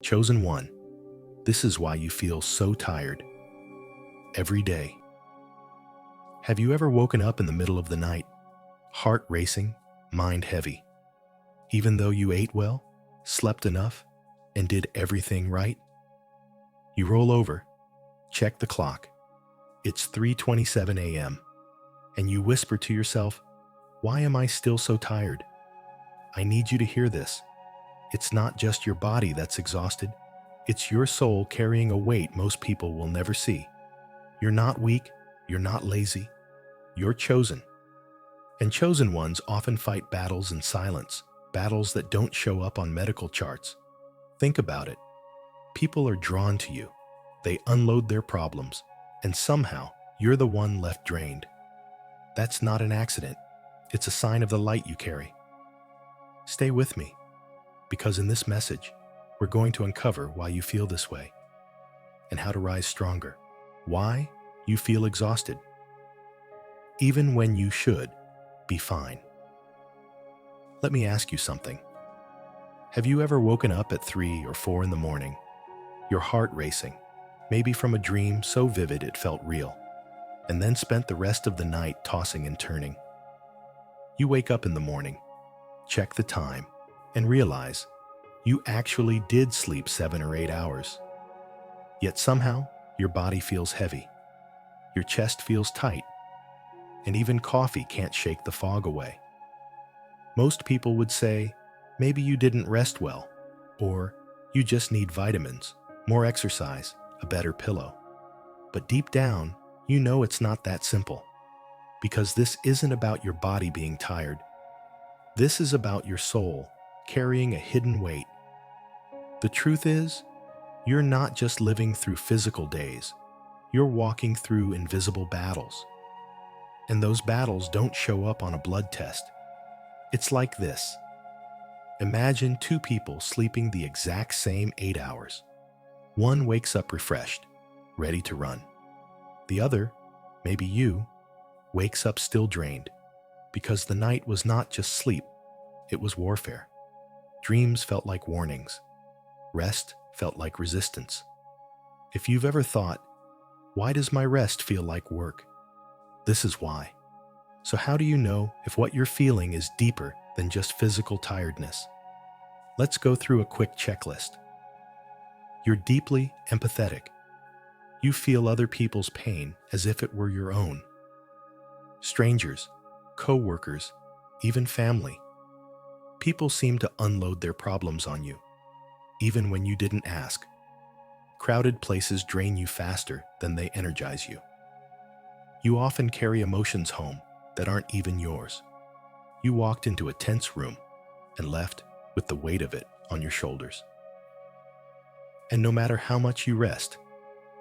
Chosen one, this is why you feel so tired every day. Have you ever woken up in the middle of the night, heart racing, mind heavy, even though you ate well, slept enough, and did everything right? You roll over, check the clock. It's 3:27 a.m., and you whisper to yourself, "Why am I still so tired?" I need you to hear this. It's not just your body that's exhausted. It's your soul carrying a weight most people will never see. You're not weak. You're not lazy. You're chosen. And chosen ones often fight battles in silence, battles that don't show up on medical charts. Think about it. People are drawn to you. They unload their problems, and somehow you're the one left drained. That's not an accident. It's a sign of the light you carry. Stay with me, because in this message, we're going to uncover why you feel this way and how to rise stronger. Why you feel exhausted, even when you should be fine. Let me ask you something. Have you ever woken up at 3 or 4 in the morning, your heart racing, maybe from a dream so vivid it felt real, and then spent the rest of the night tossing and turning? You wake up in the morning, check the time, and realize you actually did sleep 7 or 8 hours. Yet somehow, your body feels heavy, your chest feels tight, and even coffee can't shake the fog away. Most people would say, maybe you didn't rest well, or you just need vitamins, more exercise, a better pillow. But deep down, you know it's not that simple, because this isn't about your body being tired. This is about your soul carrying a hidden weight. The truth is, you're not just living through physical days, you're walking through invisible battles. And those battles don't show up on a blood test. It's like this. Imagine two people sleeping the exact same 8 hours. One wakes up refreshed, ready to run. The other, maybe you, wakes up still drained, because the night was not just sleep, it was warfare. Dreams felt like warnings. Rest felt like resistance. If you've ever thought, why does my rest feel like work? This is why. So how do you know if what you're feeling is deeper than just physical tiredness? Let's go through a quick checklist. You're deeply empathetic. You feel other people's pain as if it were your own. Strangers, co-workers, even family. People seem to unload their problems on you, even when you didn't ask. Crowded places drain you faster than they energize you. You often carry emotions home that aren't even yours. You walked into a tense room and left with the weight of it on your shoulders. And no matter how much you rest,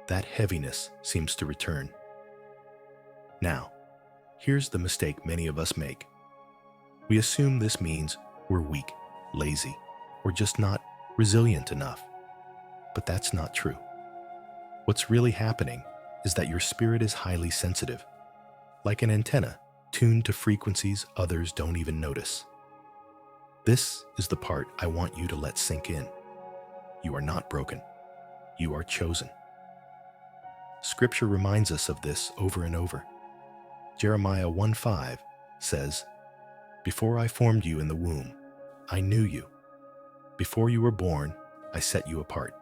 that heaviness seems to return. Now, here's the mistake many of us make. We assume this means we're weak, lazy, or just not resilient enough. But that's not true. What's really happening is that your spirit is highly sensitive, like an antenna tuned to frequencies others don't even notice. This is the part I want you to let sink in. You are not broken. You are chosen. Scripture reminds us of this over and over. Jeremiah 1:5 says, "Before I formed you in the womb, I knew you. Before you were born, I set you apart."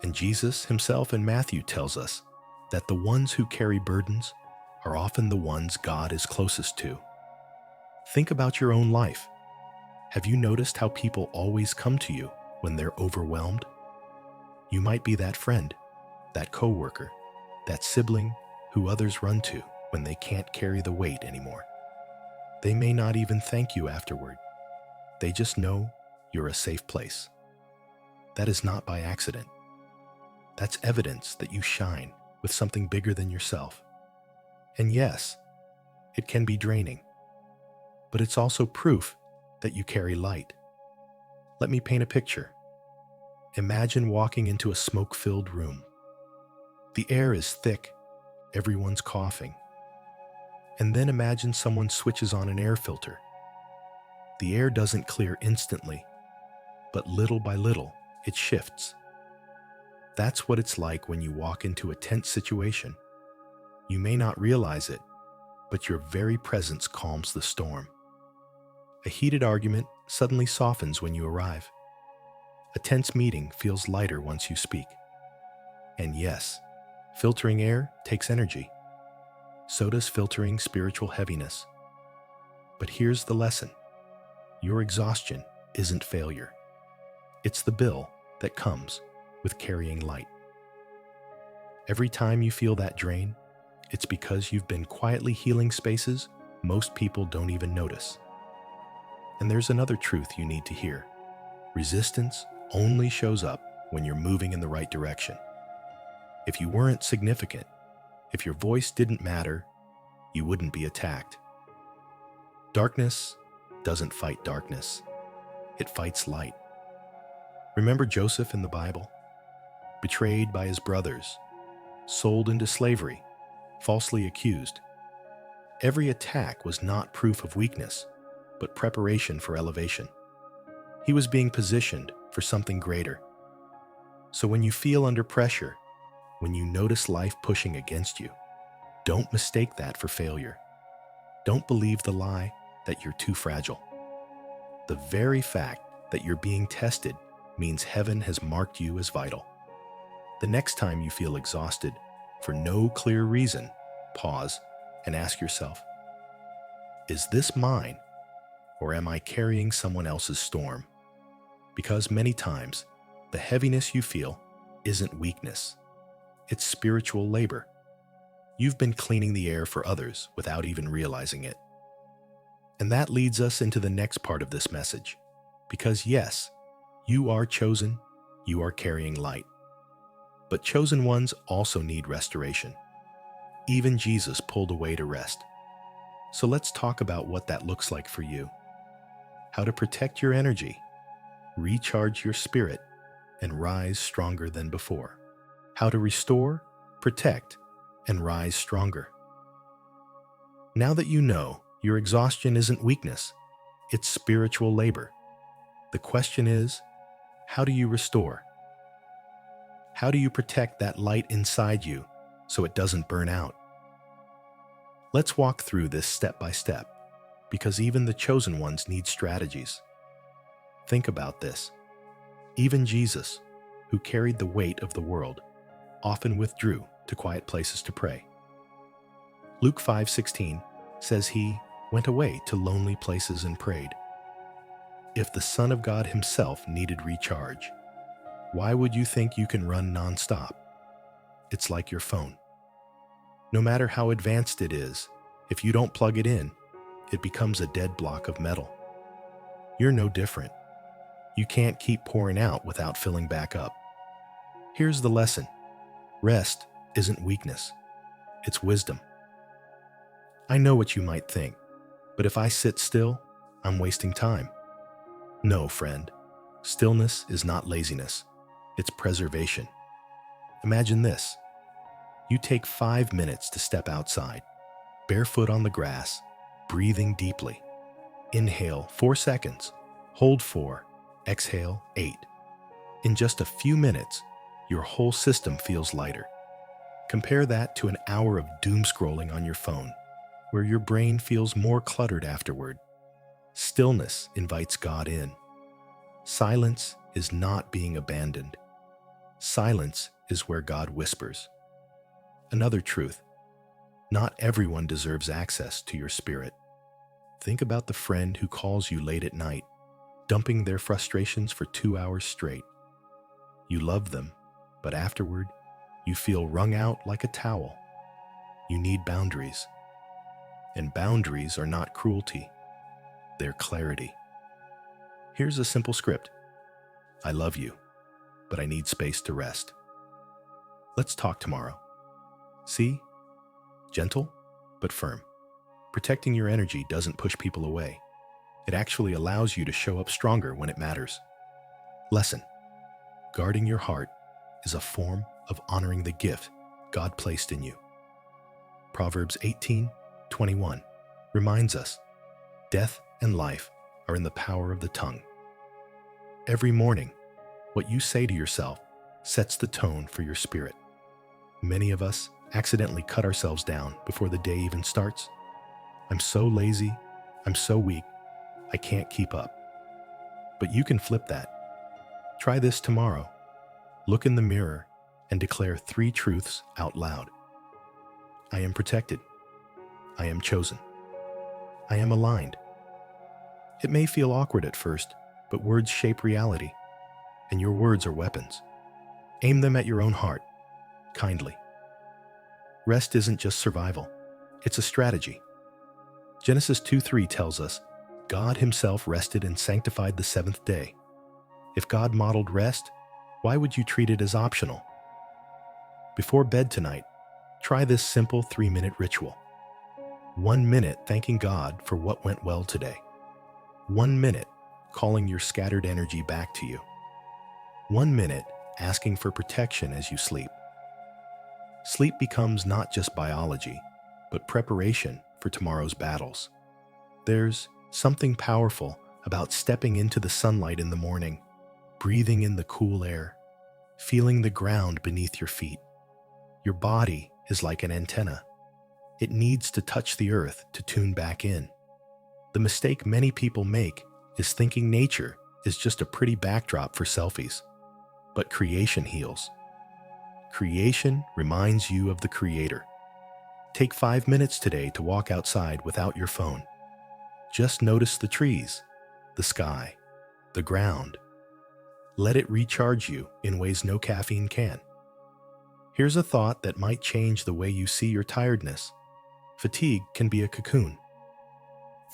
And Jesus himself in Matthew tells us that the ones who carry burdens are often the ones God is closest to. Think about your own life. Have you noticed how people always come to you when they're overwhelmed? You might be that friend, that coworker, that sibling who others run to when they can't carry the weight anymore. They may not even thank you afterward. They just know you're a safe place. That is not by accident. That's evidence that you shine with something bigger than yourself. And yes, it can be draining, but it's also proof that you carry light. Let me paint a picture. Imagine walking into a smoke-filled room. The air is thick, everyone's coughing. And then imagine someone switches on an air filter. The air doesn't clear instantly, but little by little, it shifts. That's what it's like when you walk into a tense situation. You may not realize it, but your very presence calms the storm. A heated argument suddenly softens when you arrive. A tense meeting feels lighter once you speak. And yes, filtering air takes energy. So does filtering spiritual heaviness. But here's the lesson. Your exhaustion isn't failure. It's the bill that comes with carrying light. Every time you feel that drain, it's because you've been quietly healing spaces most people don't even notice. And there's another truth you need to hear. Resistance only shows up when you're moving in the right direction. If you weren't significant, if your voice didn't matter, you wouldn't be attacked. Darkness doesn't fight darkness. It fights light. Remember Joseph in the Bible? Betrayed by his brothers, sold into slavery, falsely accused. Every attack was not proof of weakness, but preparation for elevation. He was being positioned for something greater. So when you feel under pressure, when you notice life pushing against you, don't mistake that for failure. Don't believe the lie that you're too fragile. The very fact that you're being tested means heaven has marked you as vital. The next time you feel exhausted for no clear reason, pause and ask yourself, is this mine, or am I carrying someone else's storm? Because many times, the heaviness you feel isn't weakness. It's spiritual labor. You've been cleaning the air for others without even realizing it. And that leads us into the next part of this message. Because yes, you are chosen, you are carrying light. But chosen ones also need restoration. Even Jesus pulled away to rest. So let's talk about what that looks like for you. How to protect your energy, recharge your spirit, and rise stronger than before. How to restore, protect, and rise stronger. Now that you know your exhaustion isn't weakness, it's spiritual labor. The question is, how do you restore? How do you protect that light inside you so it doesn't burn out? Let's walk through this step by step, because even the chosen ones need strategies. Think about this. Even Jesus, who carried the weight of the world, often withdrew to quiet places to pray. Luke 5:16 says he went away to lonely places and prayed. If the Son of God himself needed recharge, why would you think you can run nonstop? It's like your phone. No matter how advanced it is, if you don't plug it in, it becomes a dead block of metal. You're no different. You can't keep pouring out without filling back up. Here's the lesson. Rest isn't weakness. It's wisdom. I know what you might think, but if I sit still, I'm wasting time. No, friend. Stillness is not laziness. It's preservation. Imagine this. You take 5 minutes to step outside, barefoot on the grass, breathing deeply. Inhale 4 seconds, hold 4, exhale 8. In just a few minutes, your whole system feels lighter. Compare that to an hour of doom scrolling on your phone, where your brain feels more cluttered afterward. Stillness invites God in. Silence is not being abandoned. Silence is where God whispers. Another truth. Not everyone deserves access to your spirit. Think about the friend who calls you late at night, dumping their frustrations for 2 hours straight. You love them, but afterward, you feel wrung out like a towel. You need boundaries. And boundaries are not cruelty. They're clarity. Here's a simple script. I love you, but I need space to rest. Let's talk tomorrow. See? Gentle, but firm. Protecting your energy doesn't push people away. It actually allows you to show up stronger when it matters. Lesson. Guarding your heart is a form of honoring the gift God placed in you. Proverbs 18:21 reminds us, death and life are in the power of the tongue. Every morning, What you say to yourself sets the tone for your spirit. Many of us accidentally cut ourselves down before the day even starts. I'm so lazy, I'm so weak, I can't keep up. But you can flip that. Try this tomorrow. Look in the mirror and declare 3 truths out loud. I am protected. I am chosen. I am aligned. It may feel awkward at first, but words shape reality, and your words are weapons. Aim them at your own heart, kindly. Rest isn't just survival, it's a strategy. Genesis 2:3 tells us, God himself rested and sanctified the 7th day. If God modeled rest, why would you treat it as optional? Before bed tonight, try this simple 3-minute ritual. 1 minute thanking God for what went well today. 1 minute calling your scattered energy back to you. 1 minute asking for protection as you sleep. Sleep becomes not just biology, but preparation for tomorrow's battles. There's something powerful about stepping into the sunlight in the morning, breathing in the cool air, feeling the ground beneath your feet. Your body is like an antenna. It needs to touch the earth to tune back in. The mistake many people make is thinking nature is just a pretty backdrop for selfies. But creation heals. Creation reminds you of the Creator. Take 5 minutes today to walk outside without your phone. Just notice the trees, the sky, the ground. Let it recharge you in ways no caffeine can. Here's a thought that might change the way you see your tiredness. Fatigue can be a cocoon.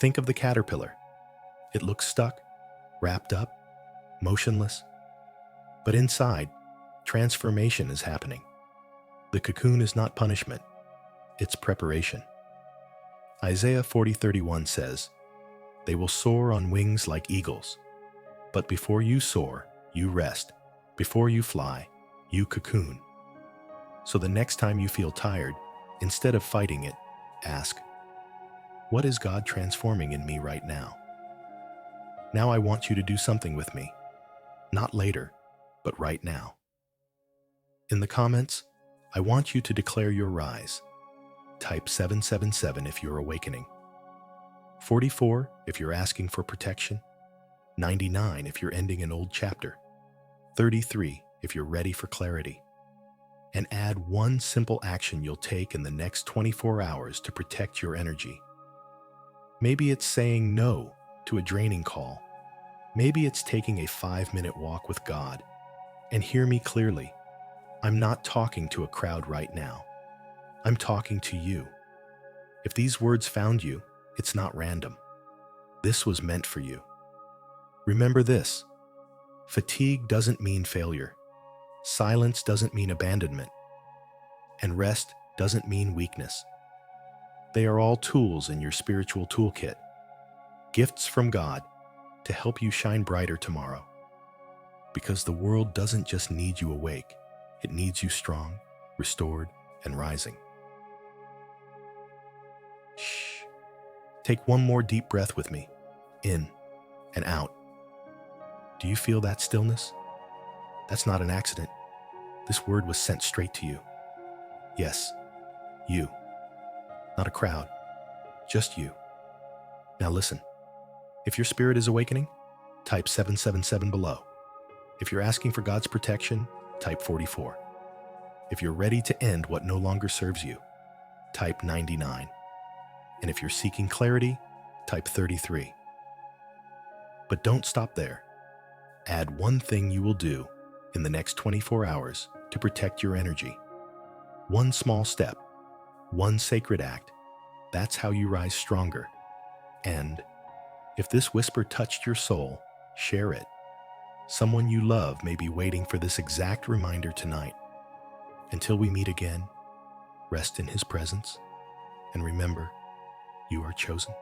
Think of the caterpillar. It looks stuck, wrapped up, motionless. But inside, transformation is happening. The cocoon is not punishment, it's preparation. Isaiah 40:31 says, "They will soar on wings like eagles. But before you soar, you rest. Before you fly, you cocoon." So the next time you feel tired, instead of fighting it, ask, what is God transforming in me right now? Now I want you to do something with me. Not later, but right now. In the comments, I want you to declare your rise. Type 777 if you're awakening. 44 if you're asking for protection. 99 if you're ending an old chapter. 33 if you're ready for clarity. And add one simple action you'll take in the next 24 hours to protect your energy. Maybe it's saying no to a draining call. Maybe it's taking a 5-minute walk with God. And hear me clearly, I'm not talking to a crowd right now. I'm talking to you. If these words found you, it's not random. This was meant for you. Remember this, fatigue doesn't mean failure. Silence doesn't mean abandonment. And rest doesn't mean weakness. They are all tools in your spiritual toolkit. Gifts from God to help you shine brighter tomorrow. Because the world doesn't just need you awake, it needs you strong, restored, and rising. Shh. Take one more deep breath with me, in and out. Do you feel that stillness? That's not an accident. This word was sent straight to you. Yes, you. Not a crowd, just you. Now listen, if your spirit is awakening, type 777 below. If you're asking for God's protection, type 44. If you're ready to end what no longer serves you, type 99. And if you're seeking clarity, type 33. But don't stop there. Add one thing you will do in the next 24 hours to protect your energy. One small step, one sacred act, that's how you rise stronger. And if this whisper touched your soul, share it. Someone you love may be waiting for this exact reminder tonight. Until we meet again, rest in His presence, and remember, you are chosen.